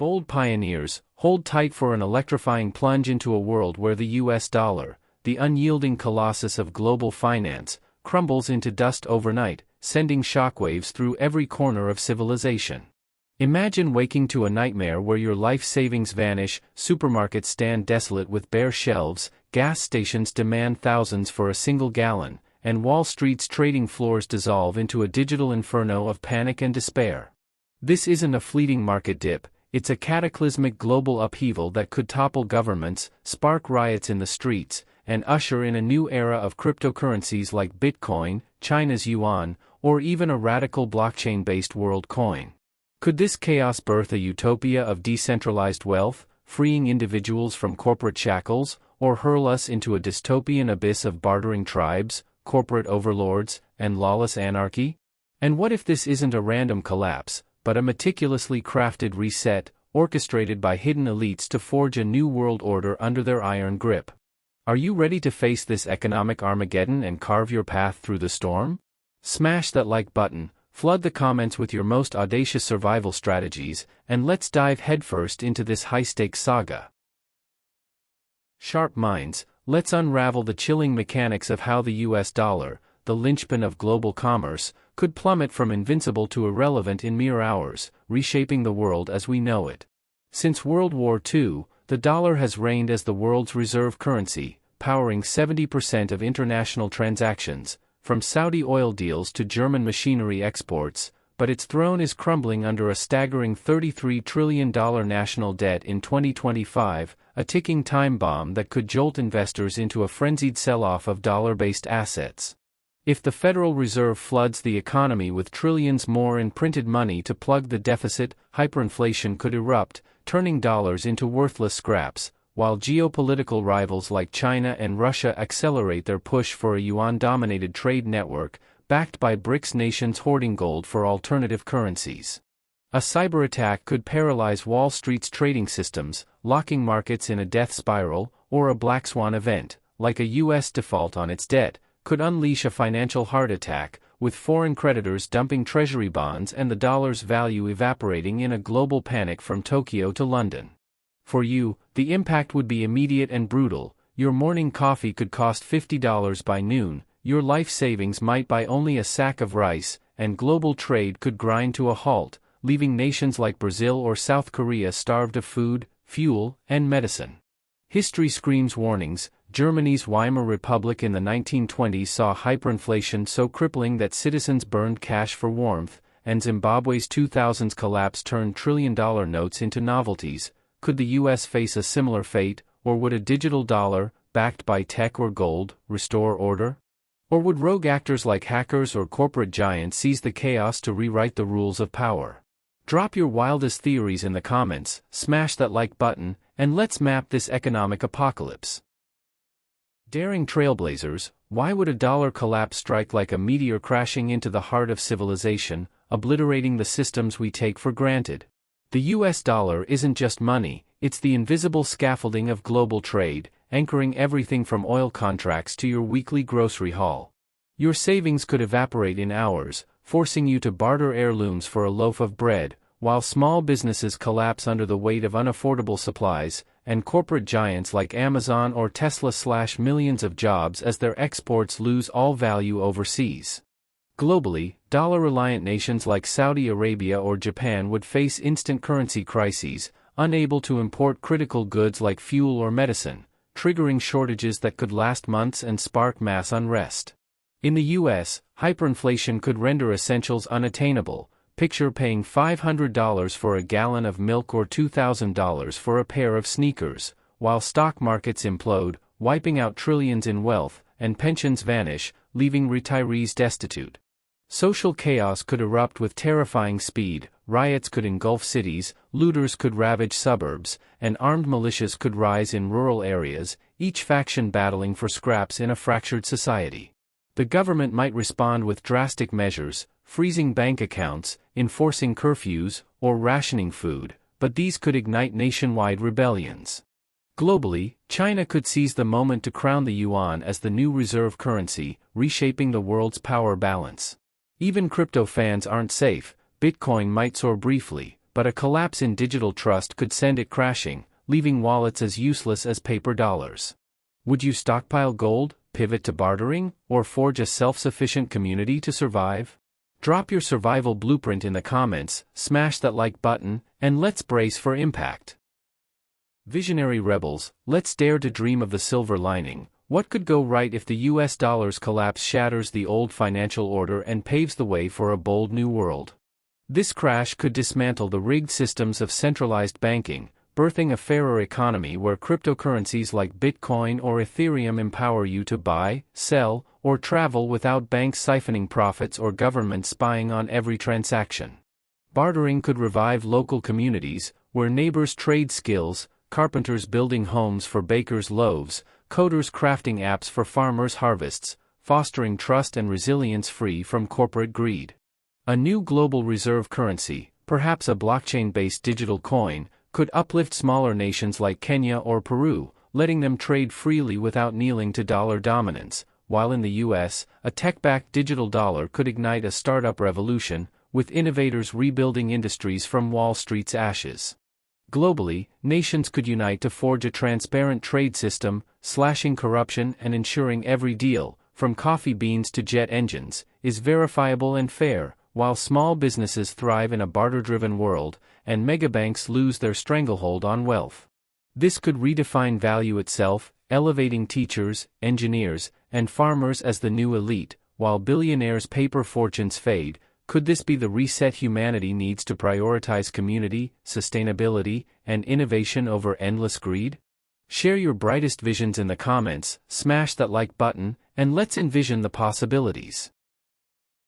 Bold pioneers, hold tight for an electrifying plunge into a world where the US dollar, the unyielding colossus of global finance, crumbles into dust overnight, sending shockwaves through every corner of civilization. Imagine waking to a nightmare where your life savings vanish, supermarkets stand desolate with bare shelves, gas stations demand thousands for a single gallon, and Wall Street's trading floors dissolve into a digital inferno of panic and despair. This isn't a fleeting market dip, it's a cataclysmic global upheaval that could topple governments, spark riots in the streets, and usher in a new era of cryptocurrencies like Bitcoin, China's yuan, or even a radical blockchain-based world coin. Could this chaos birth a utopia of decentralized wealth, freeing individuals from corporate shackles, or hurl us into a dystopian abyss of bartering tribes, corporate overlords, and lawless anarchy? And what if this isn't a random collapse, but a meticulously crafted reset, orchestrated by hidden elites to forge a new world order under their iron grip? Are you ready to face this economic Armageddon and carve your path through the storm? Smash that like button, flood the comments with your most audacious survival strategies, and let's dive headfirst into this high-stakes saga. Sharp minds, let's unravel the chilling mechanics of how the US dollar, the linchpin of global commerce, could plummet from invincible to irrelevant in mere hours, reshaping the world as we know it. Since World War II, the dollar has reigned as the world's reserve currency, powering 70% of international transactions, from Saudi oil deals to German machinery exports, but its throne is crumbling under a staggering $33 trillion national debt in 2025, a ticking time bomb that could jolt investors into a frenzied sell-off of dollar-based assets. If the Federal Reserve floods the economy with trillions more in printed money to plug the deficit, hyperinflation could erupt, turning dollars into worthless scraps, while geopolitical rivals like China and Russia accelerate their push for a yuan-dominated trade network, backed by BRICS nations hoarding gold for alternative currencies. A cyber attack could paralyze Wall Street's trading systems, locking markets in a death spiral, or a black swan event, like a U.S. default on its debt, could unleash a financial heart attack, with foreign creditors dumping treasury bonds and the dollar's value evaporating in a global panic from Tokyo to London. For you, the impact would be immediate and brutal. Your morning coffee could cost $50 by noon, your life savings might buy only a sack of rice, and global trade could grind to a halt, leaving nations like Brazil or South Korea starved of food, fuel, and medicine. History screams warnings. Germany's Weimar Republic in the 1920s saw hyperinflation so crippling that citizens burned cash for warmth, and Zimbabwe's 2000s collapse turned trillion-dollar notes into novelties. Could the US face a similar fate, or would a digital dollar, backed by tech or gold, restore order? Or would rogue actors like hackers or corporate giants seize the chaos to rewrite the rules of power? Drop your wildest theories in the comments, smash that like button, and let's map this economic apocalypse. Daring trailblazers, why would a dollar collapse strike like a meteor crashing into the heart of civilization, obliterating the systems we take for granted? The US dollar isn't just money, it's the invisible scaffolding of global trade, anchoring everything from oil contracts to your weekly grocery haul. Your savings could evaporate in hours, forcing you to barter heirlooms for a loaf of bread, while small businesses collapse under the weight of unaffordable supplies, and corporate giants like Amazon or Tesla slash millions of jobs as their exports lose all value overseas. Globally, dollar-reliant nations like Saudi Arabia or Japan would face instant currency crises, unable to import critical goods like fuel or medicine, triggering shortages that could last months and spark mass unrest. In the US, hyperinflation could render essentials unattainable. Picture paying $500 for a gallon of milk or $2,000 for a pair of sneakers, while stock markets implode, wiping out trillions in wealth, and pensions vanish, leaving retirees destitute. Social chaos could erupt with terrifying speed, riots could engulf cities, looters could ravage suburbs, and armed militias could rise in rural areas, each faction battling for scraps in a fractured society. The government might respond with drastic measures, freezing bank accounts, enforcing curfews, or rationing food, but these could ignite nationwide rebellions. Globally, China could seize the moment to crown the yuan as the new reserve currency, reshaping the world's power balance. Even crypto fans aren't safe. Bitcoin might soar briefly, but a collapse in digital trust could send it crashing, leaving wallets as useless as paper dollars. Would you stockpile gold, pivot to bartering, or forge a self-sufficient community to survive? Drop your survival blueprint in the comments, smash that like button, and let's brace for impact. Visionary rebels, let's dare to dream of the silver lining. What could go right if the US dollar's collapse shatters the old financial order and paves the way for a bold new world? This crash could dismantle the rigged systems of centralized banking, birthing a fairer economy where cryptocurrencies like Bitcoin or Ethereum empower you to buy, sell, or travel without banks siphoning profits or governments spying on every transaction. Bartering could revive local communities, where neighbors trade skills, carpenters building homes for bakers' loaves, coders crafting apps for farmers' harvests, fostering trust and resilience free from corporate greed. A new global reserve currency, perhaps a blockchain-based digital coin, could uplift smaller nations like Kenya or Peru, letting them trade freely without kneeling to dollar dominance, while in the US, a tech-backed digital dollar could ignite a startup revolution, with innovators rebuilding industries from Wall Street's ashes. Globally, nations could unite to forge a transparent trade system, slashing corruption and ensuring every deal, from coffee beans to jet engines, is verifiable and fair, while small businesses thrive in a barter-driven world, and megabanks lose their stranglehold on wealth. This could redefine value itself, elevating teachers, engineers, and farmers as the new elite, while billionaires' paper fortunes fade. Could this be the reset humanity needs to prioritize community, sustainability, and innovation over endless greed? Share your brightest visions in the comments, smash that like button, and let's envision the possibilities.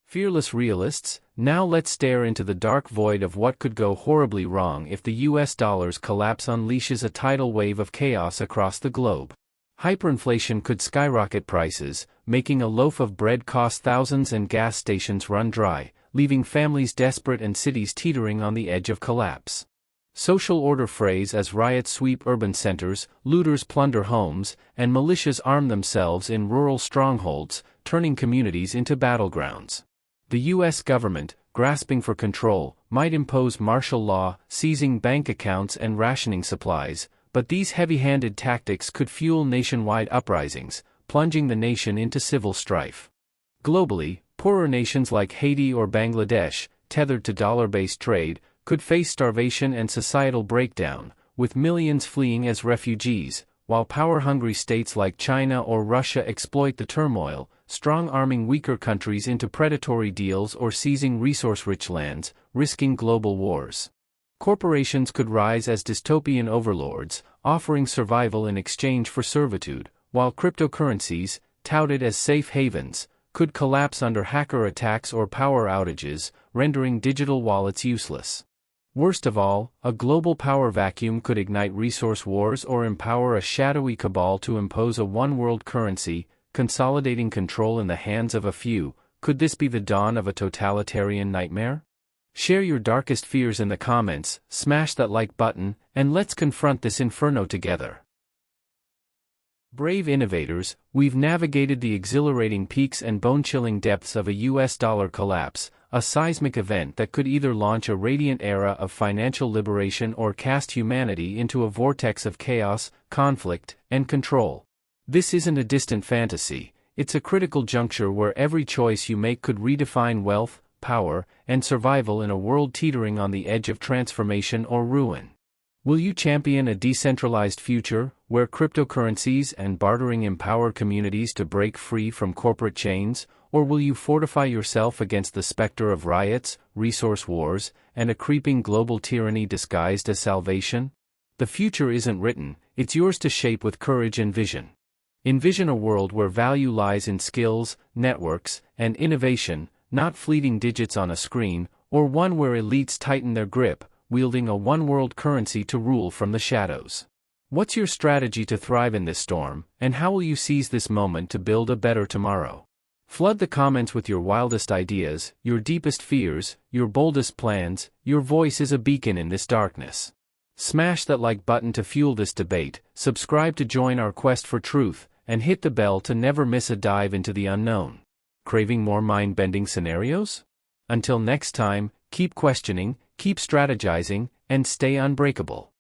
Fearless realists, now let's stare into the dark void of what could go horribly wrong if the US dollar's collapse unleashes a tidal wave of chaos across the globe. Hyperinflation could skyrocket prices, making a loaf of bread cost thousands and gas stations run dry, leaving families desperate and cities teetering on the edge of collapse. Social order frays as riots sweep urban centers, looters plunder homes, and militias arm themselves in rural strongholds, turning communities into battlegrounds. The US government, grasping for control, might impose martial law, seizing bank accounts and rationing supplies, but these heavy-handed tactics could fuel nationwide uprisings, plunging the nation into civil strife. Globally, poorer nations like Haiti or Bangladesh, tethered to dollar-based trade, could face starvation and societal breakdown, with millions fleeing as refugees, while power-hungry states like China or Russia exploit the turmoil, strong-arming weaker countries into predatory deals or seizing resource-rich lands, risking global wars. Corporations could rise as dystopian overlords, offering survival in exchange for servitude, while cryptocurrencies, touted as safe havens, could collapse under hacker attacks or power outages, rendering digital wallets useless. Worst of all, a global power vacuum could ignite resource wars or empower a shadowy cabal to impose a one-world currency, consolidating control in the hands of a few. Could this be the dawn of a totalitarian nightmare? Share your darkest fears in the comments, smash that like button, and let's confront this inferno together. Brave innovators, we've navigated the exhilarating peaks and bone-chilling depths of a US dollar collapse, a seismic event that could either launch a radiant era of financial liberation or cast humanity into a vortex of chaos, conflict, and control. This isn't a distant fantasy, it's a critical juncture where every choice you make could redefine wealth, power, and survival in a world teetering on the edge of transformation or ruin. Will you champion a decentralized future, where cryptocurrencies and bartering empower communities to break free from corporate chains, or will you fortify yourself against the specter of riots, resource wars, and a creeping global tyranny disguised as salvation? The future isn't written, it's yours to shape with courage and vision. Envision a world where value lies in skills, networks, and innovation, not fleeting digits on a screen, or one where elites tighten their grip, wielding a one-world currency to rule from the shadows. What's your strategy to thrive in this storm, and how will you seize this moment to build a better tomorrow? Flood the comments with your wildest ideas, your deepest fears, your boldest plans. Your voice is a beacon in this darkness. Smash that like button to fuel this debate, subscribe to join our quest for truth, and hit the bell to never miss a dive into the unknown. Craving more mind-bending scenarios? Until next time, keep questioning, keep strategizing, and stay unbreakable.